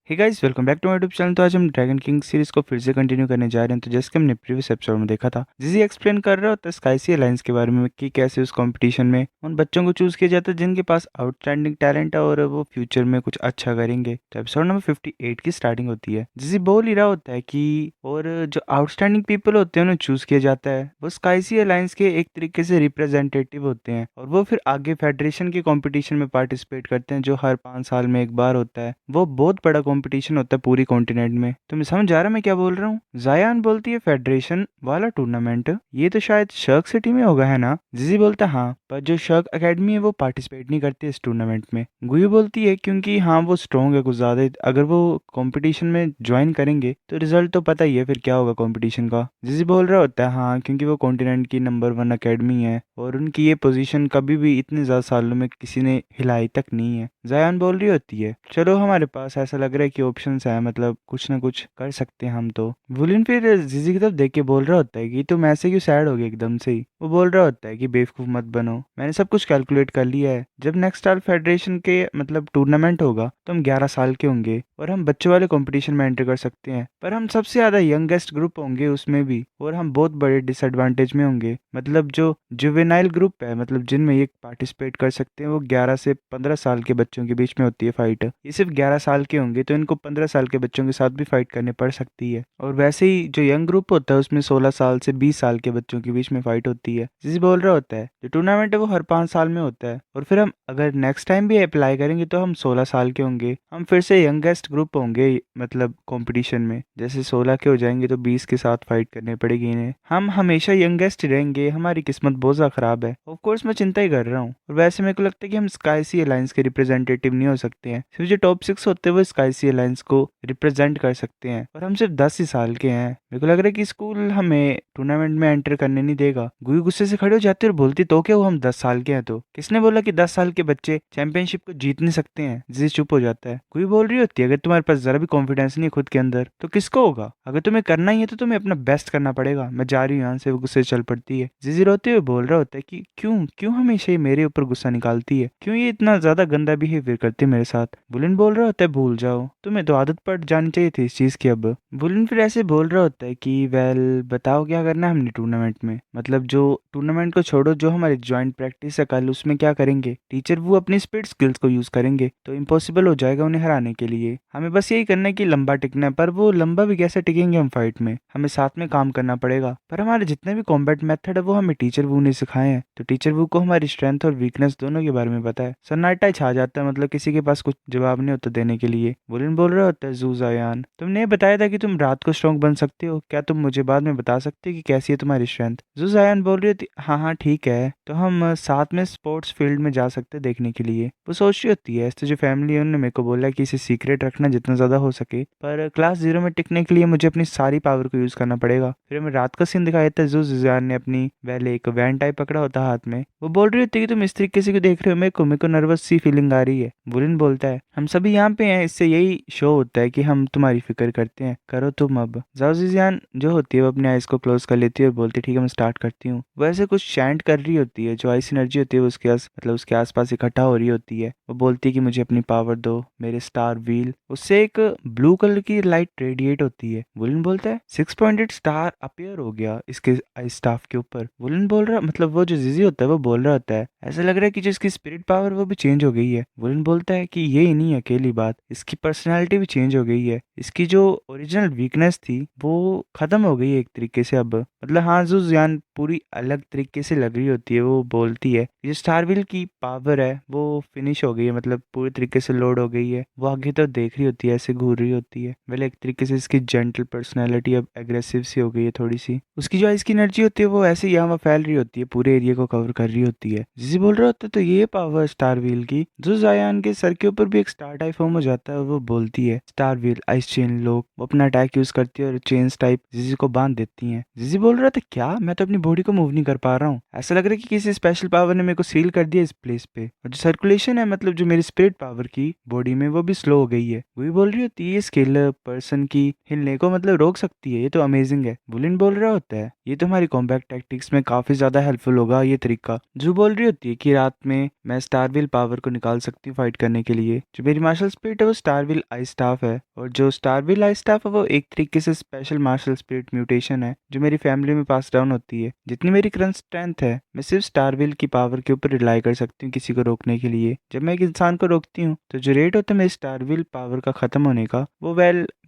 Hey guys, welcome back to my YouTube channel. तो आज हम ड्रैगन किंग सीरीज को फिर से कंटिन्यू करने जा रहे हैं। तो जैसे कि हमने प्रीवियस एपिसोड में देखा था, जिजी एक्सप्लेन कर रहा होता है स्काईसी अलायंस के बारे में कि कैसे उस कंपटीशन में उन बच्चों को चूज किया जाता है जिनके पास आउटस्टैंडिंग टैलेंट है और वो फ्यूचर में कुछ अच्छा करेंगे। तो एपिसोड नंबर 58 की स्टार्टिंग होती है। जिजी बोल ही रहा होता है कि और जो आउटस्टैंडिंग पीपल होते हैं उन्हें चूज किया जाता है। वो स्काईसी अलायंस के एक तरीके से रिप्रेजेंटेटिव होते हैं और वो फिर आगे फेडरेशन के कॉम्पिटिशन में पार्टिसिपेट करते हैं जो हर 5 साल में एक बार होता है। वो बहुत बड़ा कॉम्पिटिशन होता है पूरी कॉन्टिनेंट में। तुम्हें समझ आ रहा है मैं क्या बोल रहा हूँ? जायान बोलती है फेडरेशन वाला टूर्नामेंट, ये तो शायद शर्क सिटी में होगा, है ना? जिजी बोलता है हाँ, पर जो शर्क एकेडमी है वो पार्टिसिपेट नहीं करती इस टूर्नामेंट में। गुयू बोलती है क्योंकि हाँ वो स्ट्रॉन्ग है कुछ ज्यादा, अगर वो कंपटीशन में ज्वाइन करेंगे तो रिजल्ट तो पता ही है फिर क्या होगा कंपटीशन का। जिजी बोल रहा होता है हाँ, क्योंकि वो कॉन्टिनेंट की नंबर 1 एकेडमी है और उनकी ये पोजीशन कभी भी इतने ज्यादा सालों में किसी ने हिलाई तक नहीं है। जायान बोल रही होती है चलो हमारे पास ऐसा लग रहा है कि ऑप्शंस है, मतलब कुछ ना कुछ कर सकते हैं हम तो। वुलिन फिर जीजी की तरफ देख के बोल रहा होता है कि तुम ऐसे क्यों सैड हो गए एकदम से ही। वो बोल रहा होता है कि बेवकूफ मत बनो, मैंने सब कुछ कैलकुलेट कर लिया है। जब नेक्स्ट स्टार फेडरेशन के मतलब टूर्नामेंट होगा तो हम 11 साल के होंगे और हम बच्चों वाले कंपटीशन में एंटर कर सकते हैं, पर हम सबसे ज्यादा यंगेस्ट ग्रुप होंगे उसमें भी, और हम बहुत बड़े डिसएडवांटेज में होंगे। मतलब जो जुवेनाइल ग्रुप है, मतलब जिनमें ये पार्टिसिपेट कर सकते हैं, वो 11 से 15 साल के बच्चों के बीच में होती है फाइट। ये सिर्फ 11 साल के होंगे तो इनको 15 साल के बच्चों के साथ भी फाइट करनी पड़ सकती है। और वैसे ही जो यंग ग्रुप होता है उसमें 16 साल से 20 साल के बच्चों के बीच में फाइट होती है। जिसे बोल रहा होता है जो टूर्नामेंट है वो हर 5 साल में होता है और फिर हम अगर नेक्स्ट टाइम भी अप्लाई करेंगे तो हम 16 साल के होंगे, हम फिर से यंगेस्ट ग्रुप होंगे मतलब कंपटीशन में। जैसे 16 के हो जाएंगे तो 20 के साथ फाइट करनी पड़ेगी इन्हें। हम हमेशा यंगेस्ट रहेंगे, हमारी किस्मत बहुत ज्यादा खराब है। ऑफ कोर्स मैं चिंता ही कर रहा हूँ, और वैसे मेरे को लगता है कि हम स्काईसी अलायंस के रिप्रेजेंटेटिव नहीं हो सकते हैं। सिर्फ जो टॉप 6 होते हैं वो स्काईसी अलायंस को रिप्रेजेंट कर सकते हैं, और हम सिर्फ 10 ही साल के हैं। मेरे को लग रहा है कि स्कूल हमें टूर्नामेंट में एंटर करने नहीं देगा। गुई गुस्से से खड़े हो जाते और बोलती तो क्या वो हम 10 साल के हैं तो किसने बोला कि 10 साल के बच्चे चैंपियनशिप को जीत नहीं सकते हैं। जिसे चुप हो जाता है। गुई बोल रही होती है अगर तुम्हारे पास जरा भी कॉन्फिडेंस नहीं है खुद के अंदर तो किसको होगा? अगर तुम्हें करना ही है तो तुम्हें अपना बेस्ट करना पड़ेगा। मैं जा रही हूँ यहाँ से। वो गुस्से से चल पड़ती है। जिजी रोते हुए बोल रहा होता है कि क्यों क्यों हमेशा ये मेरे ऊपर गुस्सा निकालती है, क्यों ये इतना ज्यादा गंदा बिहेवियर करती है मेरे साथ। बुलिन बोल रहा होता है भूल जाओ, तुम्हें तो आदत पड़ जानी चाहिए थी इस चीज की अब। बुलिन फिर ऐसे बोल रहा होता है कि वेल बताओ क्या करना है हमने टूर्नामेंट में, मतलब जो टूर्नामेंट को छोड़ो, जो हमारी ज्वाइंट प्रैक्टिस है कल उसमें क्या करेंगे? टीचर वो अपनी स्पीड स्किल्स को यूज करेंगे तो इम्पॉसिबल हो जाएगा उन्हें हराने के लिए। हमें बस यही करना है कि लंबा टिकना है, पर वो लंबा भी कैसे टिकेंगे हम फाइट में? हमें साथ में काम करना पड़ेगा। पर हमारे जितने भी कॉम्बैट मेथड है वो हमें टीचर वू ने सिखाए हैं, तो टीचर वू को हमारी स्ट्रेंथ और वीकनेस दोनों के बारे में पता है। सन्नाटा ही छा जाता है, मतलब किसी के पास कुछ जवाब नहीं होता देने के लिए। बुलिन बोल रहा होता है जूजायान, तुमने ये बताया था कि तुम रात को स्ट्रॉन्ग बन सकते हो, क्या तुम मुझे बाद में बता सकते हो कि कैसी है तुम्हारी स्ट्रेंथ? जूजायान बोल रही थी हाँ हाँ ठीक है, तो हम साथ में स्पोर्ट्स फील्ड में जा सकते हैं देखने के लिए। वो सोच रही होती है ऐसे जो फैमिली है उन्होंने मेरे को बोला कि इसे सीक्रेट रखना जितना ज्यादा हो सके, पर क्लास 0 में टिकने के लिए मुझे अपनी सारी पावर को यूज करना पड़ेगा। फिर हमें रात का सीन दिखाया था। जूजायान ने अपनी पहले एक वैन टाइप पकड़ा होता हाथ में। वो बोल रही होती है कि तुम इस तरीके से क्यों देख रहे हो मेरे को नर्वस सी फीलिंग आ रही है। बुलिन बोलता है हम सभी यहाँ पे हैं, इससे यही शो होता है कि हम तुम्हारी फिक्र करते हैं, करो तुम अब। जाओजीजियान जो होती है वो अपने आइज को क्लोज कर लेती है और बोलती है ठीक है मैं स्टार्ट करती हूँ। वो ऐसे कुछ चैंट कर रही होती है, जो आइस एनर्जी होती है वो उसके मतलब उसके आसपास इकट्ठा हो रही होती है। वो बोलती है कि मुझे अपनी पावर दो, मेरे स्टार व्हील। उससे एक ब्लू कलर की लाइट रेडिएट होती है। वुलन बोलता है 6 पॉइंटेड स्टार अपियर हो गया इसके आइस स्टाफ के ऊपर। वुलन बोल रहा मतलब वो जो जिजी होता है वो बोल रहा होता है ऐसा लग रहा है कि जो इसकी स्पिरिट पावर वो भी चेंज हो गई है। वुलन बोलता है कि ये ही नहीं अकेली बात, इसकी पर्सनैलिटी भी चेंज हो गई है। इसकी जो ओरिजिनल वीकनेस थी वो खत्म हो गई है एक तरीके से अब। मतलब हाँ जुजियान पूरी अलग तरीके से लग रही होती है। वो बोलती है जो स्टारविल की पावर है वो फिनिश हो गई है, मतलब पूरी तरीके से लोड हो गई है। वो आगे तो देख रही होती है, ऐसे घूर रही होती है। वेल एक तरीके से इसकी जेंटल पर्सनैलिटी अब एग्रेसिव सी हो गई है थोड़ी सी। उसकी जो इसकी एनर्जी होती है वो ऐसे यहाँ वहाँ फैल रही होती है, पूरे एरिया को कवर कर रही होती है। जिसी बोल रहा होता है तो ये पावर स्टार व्हील की। जो जायान के सर के ऊपर भी एक स्टार टाइप फॉर्म हो जाता है और वो बोलती है स्टार व्हील आई चेन लोग वो अपना अटैक यूज करती है और चेन्स टाइप जिजी को बांध देती हैं। जिजी बोल रहा था क्या मैं तो अपनी बॉडी को मूव नहीं कर पा रहा हूँ, ऐसा लग रहा है कि किसी स्पेशल पावर ने मेरे को सील कर दिया इस प्लेस पे, और जो सर्कुलेशन है मतलब जो मेरी स्पिरिट पावर की बॉडी में वो भी स्लो हो गई है। वही बोल रही होती है ये स्केल पर्सन की हिलने को मतलब रोक सकती है, ये तो अमेजिंग है। बुलिन बोल रहा होता है ये तो हमारी कॉम्बैट टैक्टिक्स में काफी ज्यादा हेल्पफुल होगा ये तरीका। जू बोल रही होती है कि रात में मैं स्टारविल पावर को निकाल सकती हूँ फाइट करने के लिए। जो मेरी मार्शल स्पिरिट है वो स्टारविल आई स्टाफ है, और जो स्टारविल आई स्टाफ है वो एक तरीके से स्पेशल मार्शल स्पिरिट म्यूटेशन है जो मेरी फैमिली में पास डाउन होती है। जितनी मेरी करंट स्ट्रेंथ है मैं सिर्फ स्टारविल की पावर के ऊपर रिलाई कर सकती हूँ किसी को रोकने के लिए। जब मैं एक इंसान को रोकती हूँ तो जो रेट होता है मेरी स्टारविल पावर का खत्म होने का वो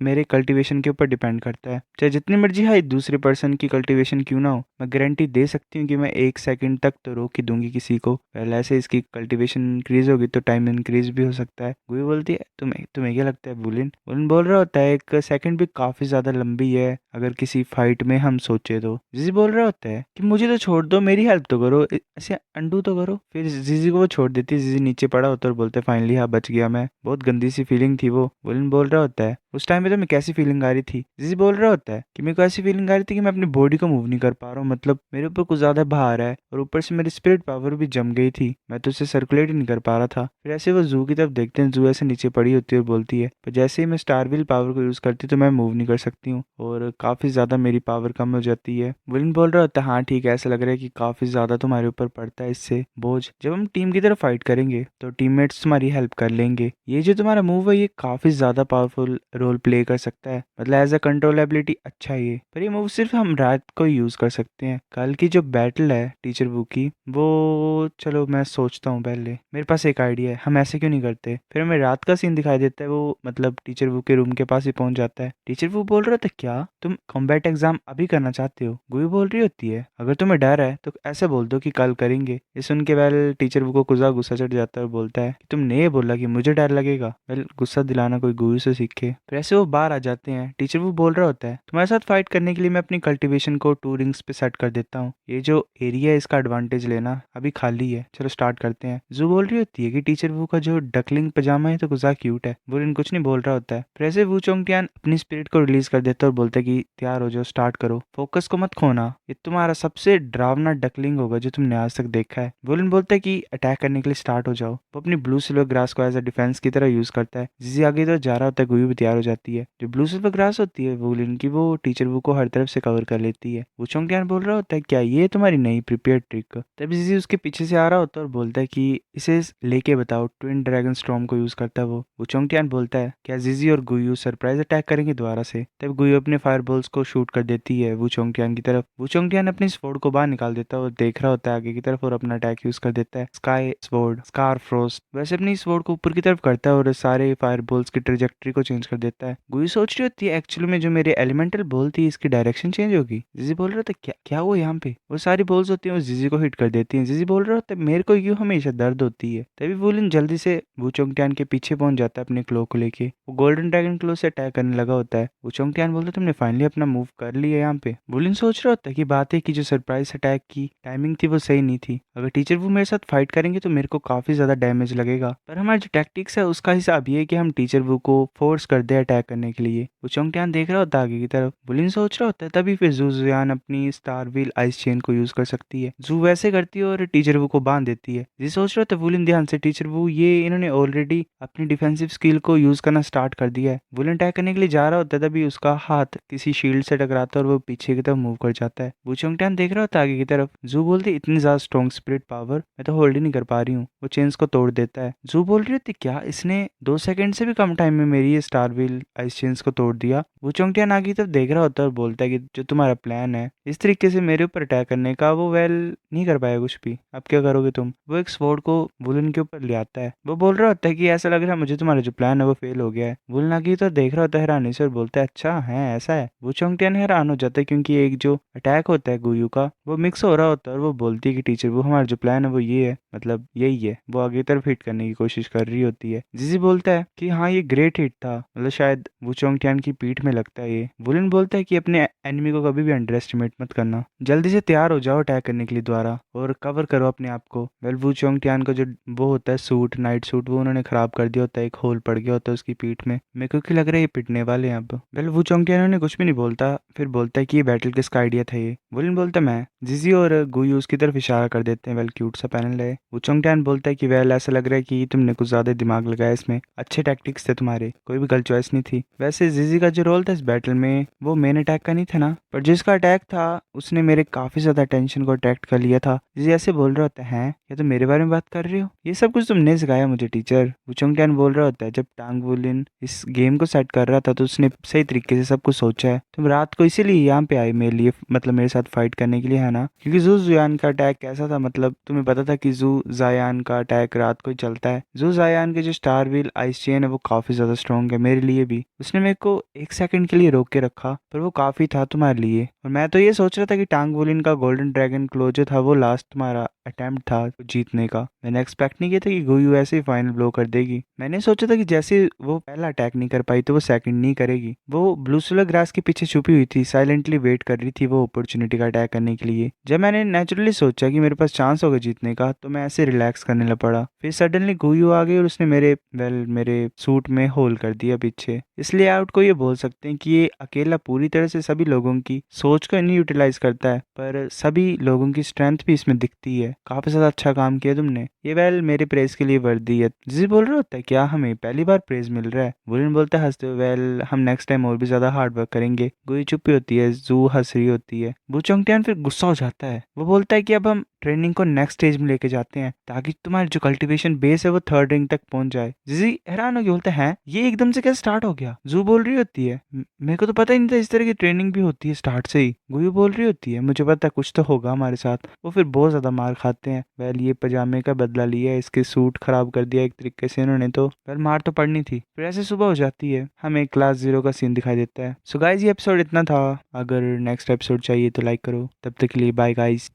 मेरे कल्टीवेशन के ऊपर डिपेंड करता है। चाहे जितनी मर्जी हाई दूसरे पर्सन की कल्टीवेशन क्यों ना हो, मैं गारंटी दे सकती हूँ कि मैं 1 सेकंड तक तो रोक ही दूंगी किसी को। ऐसे इसकी कल्टीवेशन इंक्रीज होगी तो टाइम इंक्रीज भी हो सकता है। गुई बोलती है तुम्हें तुम्हें क्या लगता है बुलिन? बुलिन बोल रहा होता है 1 सेकंड भी काफी ज्यादा लंबी है अगर किसी फाइट में हम सोचे तो। जिजी बोल रहा होता है कि मुझे तो छोड़ दो, मेरी हेल्प तो करो, ऐसे अंडू तो करो। फिर जिजी को वो छोड़ देती है, जिजी नीचे पड़ा होता है और बोलते फाइनली हाँ बच गया मैं, बहुत गंदी सी फीलिंग थी वो। बुलिन बोल रहा होता है उस टाइम पे तो मैं कैसी फीलिंग आ रही थी। जिजी बोल रहा होता है कि मेरे को ऐसी फीलिंग आ रही थी कि मैं अपनी बॉडी को मूव नहीं कर पा रहा हूँ, मतलब मेरे ऊपर कुछ ज्यादा भार है और ऊपर से मेरी स्पिरिट पावर भी जम गई थी, मैं तो उसे सर्कुलेट ही नहीं कर पा रहा था। फिर ऐसे वो जू की तरफ देखते हैं, जू ऐसे नीचे पड़ी होती है और बोलती है पर जैसे ही मैं स्टारविल पावर को यूज करती तो मैं मूव नहीं कर सकती हूँ और काफी ज्यादा मेरी पावर कम हो जाती है। विलन बोल रहा होता है हाँ ठीक है, ऐसा लग रहा है कि काफी ज्यादा तुम्हारे ऊपर पड़ता है इससे बोझ। जब हम टीम की तरफ फाइट करेंगे तो टीममेट्स तुम्हारी हेल्प कर लेंगे। ये जो तुम्हारा मूव है ये काफी ज्यादा पावरफुल रोल प्ले कर सकता है, मतलब एज अ कंट्रोल एबिलिटी अच्छा है ये, पर ये मूव सिर्फ हम रात को यूज कर सकते हैं। कल की जो बैटल है टीचर वू की वो चलो मैं सोचता हूँ पहले, मेरे पास एक आइडिया है, हम ऐसे क्यों नहीं करते। फिर हमें रात का सीन दिखाई देता है, वो मतलब टीचर वू के रूम के पास ही पहुंच जाता है। टीचर वू बोल रहा था क्या तुम कॉम्बैट एग्जाम अभी करना चाहते हो? गुई बोल रही होती है अगर तुम्हें डर है तो ऐसे बोल दो कि कल करेंगे। ये सुन के वेल टीचर वू को गुस्सा चढ़ जाता है और बोलता है कि तुमने ये बोला कि मुझे डर लगेगा। वेल गुस्सा दिलाना कोई गुई से सीखे। फिर ऐसे वो बाहर आ जाते हैं। टीचर वू बोल रहा होता है तुम्हारे साथ फाइट करने के लिए मैं अपनी कल्टीवेशन को 2 रिंग्स पे सेट कर देता हूँ, ये जो एरिया है इसका एडवांटेज लेना, अभी खाली है, चलो स्टार्ट करते हैं। जू बोल रही होती है कि टीचर वू का जो डकलिंग पजामा है तो गुस्सा क्यूट है। बुलिन कुछ नहीं बोल रहा होता है। फिर ऐसे वू चोंगटियान अपनी स्पिरिट को रिलीज कर देता है और बोलता है कि तैयार हो जाओ, स्टार्ट करो, फोकस को मत खोना, ये तुम्हारा सबसे डरावना डकलिंग होगा जो तुमने आज तक देखा है। बुलिन बोलता है कि अटैक करने के लिए स्टार्ट हो जाओ। वो अपनी ब्लू सिल्वर ग्रास को एज अ डिफेंस की तरह यूज करता है। जिसे आगे तो जा रहा होता है गुई भी तैयार हो जाती है। जो ब्लू सिल्वर ग्रास होती है बुलिन की वो टीचर वू को हर तरफ से कवर कर लेती है। वो चोंगटियान बोल रहा होता है क्या ये तुम्हारी नई प्रिपेयर ट्रिक? तब जिजी उसके पीछे से आ रहा होता है और बोलता है कि इसे लेके बताओ, ट्विन ड्रैगन स्टॉर्म को यूज करता है वो चोंगटियान बोलता है क्या जिजी और गुयू सरप्राइज अटैक करेंगे दोबारा से? तब गुयू अपने फायरबॉल्स को शूट कर देती है वो चोंगटियान की तरफ। वो चोंगटियान अपनी स्वॉर्ड को बाहर निकाल देता है और देख रहा होता है आगे की तरफ और अपना अटैक यूज कर देता है स्काई स्वॉर्ड स्कार फ्रोस्ट। वैसे अपनी स्वॉर्ड को ऊपर की तरफ करता है और सारे फायरबॉल्स की ट्रेजेक्टरी को चेंज कर देता है। गुयू सोच रही होती है एक्चुअली में जो मेरे एलिमेंटल बॉल थी इसकी डायरेक्शन चेंज होगी। जिजी बोल रहा था क्या क्या हुआ यहाँ पे? वो सारी बॉल्स होती है वो जिजी को हिट कर देती है। जिजी बोल रहा होता है मेरे को क्यों हमेशा दर्द होती है। तभी वुलिन जल्दी से वूचोंगटियान के पीछे पहुंच जाता है अपने क्लो को लेके। वो गोल्डन ड्रैगन क्लो से अटैक करने लगा होता है। वूचोंगटियान बोलता है तुमने फाइनली अपना मूव कर लिया यहाँ पे। वुलिन सोच रहा होता है कि बात है कि जो सरप्राइज अटैक की टाइमिंग थी वो सही नहीं थी, अगर टीचर वो मेरे साथ फाइट करेंगे तो मेरे को काफी ज्यादा डैमेज लगेगा, पर हमारा जो टैक्टिक्स है उसका हिसाब ये है कि हम टीचर वो को फोर्स कर दे अटैक करने के लिए। वूचोंगटियान देख रहा होता है आगे की तरफ। वुलिन सोच रहा होता है तभी फिर जूजियान अपनी स्टार व्हील आइस चेन को यूज कर सकती है। जू वैसे करती है और टीचर वो को बांध देती है। जी सोच रहा था वुलिन ध्यान से टीचर वो ये इन्होंने ऑलरेडी अपनी डिफेंसिव स्किल को यूज करना स्टार्ट कर दिया है। वुलिन अटैक करने के लिए जा रहा होता है तभी उसका हाथ किसी शील्ड से टकराता है और वो पीछे की तरफ मूव कर जाता है। वूचोंगटियान देख रहा होता है आगे की तरफ। जू बोलती इतनी ज्यादा स्ट्रॉन्ग स्पिरिट पावर मैं तो होल्ड ही नहीं कर पा रही हूँ। वो चेन्स को तोड़ देता है। जू बोल रही थी क्या इसने 2 सेकंड से भी कम टाइम में मेरी ये स्टार व्हील आइस चेन्स को तोड़ दिया। वूचोंगटियान आगे की तरफ देख रहा होता है और बोलता है कि जो तुम्हारा प्लान है इस तरीके से मेरे ऊपर अटैक करने का वो नहीं कर पाया कुछ भी, अब क्या करोगे तुम। वो एक स्वॉर्ड को वुलन के ऊपर ले आता है। वो बोल रहा होता है कि ऐसा लग रहा है मुझे तुम्हारा जो प्लान है वो फेल हो गया है। वुलन आगे तो देख रहा होता है हैरानी से और बोलता है अच्छा है ऐसा है। वूचोंगटियान हैरान हो जाता है क्योंकि एक जो अटैक होता है गुयू का वो मिक्स हो रहा होता है और वो बोलती है कि टीचर वो हमारा जो प्लान है वो ये है, मतलब यही है। वो आगे तरफ हिट करने की कोशिश कर रही होती है। जिजी बोलता है कि हाँ ये ग्रेट हिट था, मतलब शायद वू चोंगटियान की पीठ में लगता है ये। वुलिन बोलता है कि अपने एनिमी को कभी भी अंडर एस्टिमेट मत करना, जल्दी से तैयार हो जाओ अटैक करने के लिए दोबारा और कवर करो अपने आप को। वेल वू चोंगटियान का जो वो होता है सूट, नाइट सूट, वो उन्होंने खराब कर दिया होता है, एक होल पड़ गया होता है उसकी पीठ में। मेरे को क्यों लग रहा है ये पिटने वाले हैं अब। वेल वू चोंगटियान ने कुछ भी नहीं बोलता, फिर बोलता है कि ये बैटल किसका आइडिया था ये। वुलिन बोलता है मैं। जिजी और गुयू उसकी तरफ इशारा कर देते हैं। वेल क्यूट सा पैनल है। वू चोंगटियान बोलता है कि वेल ऐसा लग रहा है कि तुमने कुछ ज्यादा दिमाग लगाया इसमें, अच्छे टैक्टिक्स थे तुम्हारे, कोई भी गलत चॉइस नहीं थी। वैसे जिजी का जो रोल था इस बैटल में वो मेन अटैक का नहीं था ना, पर जिसका अटैक था उसने मेरे काफी ज्यादा अटेंशन को अट्रैक्ट कर लिया था। जिजी ऐसे बोल रहा होता है या तो मेरे बारे में बात कर रहे हो, ये सब कुछ तुमने सिखाया मुझे टीचर। वू चोंगटियान बोल रहा होता है जब टांग वुलिन इस गेम को सेट कर रहा था तो उसने सही तरीके से सब कुछ सोचा है। तुम रात को इसीलिए यहाँ पे आए मेरे लिए, मतलब मेरे साथ फाइट करने के लिए, है ना? क्योंकि जू जुयान का अटैक कैसा था, मतलब तुम्हें पता था कि जू जायान का अटैक रात को ही चलता है। जू जायान के जो स्टार व्हील आइस चेन है वो काफी ज्यादा स्ट्रॉन्ग है मेरे लिए भी। उसने मेरे को एक सेकंड के लिए रोक के रखा, पर वो काफी था तुम्हारे लिए। और मैं तो ये सोच रहा था कि टांग वुलिन का गोल्डन ड्रैगन क्लो जो था वो लास्ट तुम्हारा अटेम्प्ट था जीतने का। मैंने एक्सपेक्ट नहीं किया था कि गुयू ऐसे ही फाइनल ब्लो कर देगी। मैंने सोचा था कि जैसे वो पहला अटैक नहीं कर पाई तो वो सेकंड नहीं करेगी। वो ब्लू सोलर ग्रास के पीछे छुपी हुई थी, साइलेंटली वेट कर रही थी वो अपॉर्चुनिटी का अटैक करने के लिए। जब मैंने नेचुरली सोचा कि मेरे पास चांस होगा जीतने का तो मैं ऐसे रिलैक्स करने लग पड़ा। फिर सडनली गुयू आ गई और उसने मेरे सूट में होल कर दिया पीछे। इसलिए आउट को ये बोल सकते हैं कि ये अकेला पूरी तरह से सभी लोगों की सोच को नहीं यूटिलाइज करता है, पर सभी लोगों की स्ट्रेंथ भी इसमें दिखती है। काफी ज्यादा अच्छा काम किया तुमने ये। मेरे प्रेज के लिए वर्दी है। जिजी बोल रहा होता है क्या हमें पहली बार प्रेज मिल रहा है? वुलिन बोलता है हंसते हुए हम नेक्स्ट टाइम और भी ज्यादा हार्ड वर्क करेंगे। गुई चुप्पी होती है, जू हंस रही होती है। वू चोंगटियान फिर गुस्सा हो जाता है। वो बोलता है कि अब हम ट्रेनिंग को नेक्स्ट स्टेज में लेके जाते हैं ताकि तुम्हारी जो कल्टीवेशन बेस है वो थर्ड रिंग तक पहुंच जाए। जिजी हैरान हो गया, बोलता है ये एकदम से कैसे स्टार्ट हो गया? जू बोल रही होती है मेरे को तो पता ही नहीं था इस तरह की ट्रेनिंग भी होती है स्टार्ट से ही। गुयू बोल रही होती है मुझे पता है कुछ तो होगा हमारे साथ। वो फिर बहुत ज्यादा मार खाते हैं। ये पजामे का बदला लिया, इसके सूट खराब कर दिया एक तरीके से इन्होंने, तो मार तो पड़नी थी। फिर ऐसे सुबह हो जाती है, हमें क्लास 0 का सीन दिखाई देता है। सो गाइज ये एपिसोड इतना था। अगर नेक्स्ट एपिसोड चाहिए तो लाइक करो। तब तक के लिए बाय गाइज।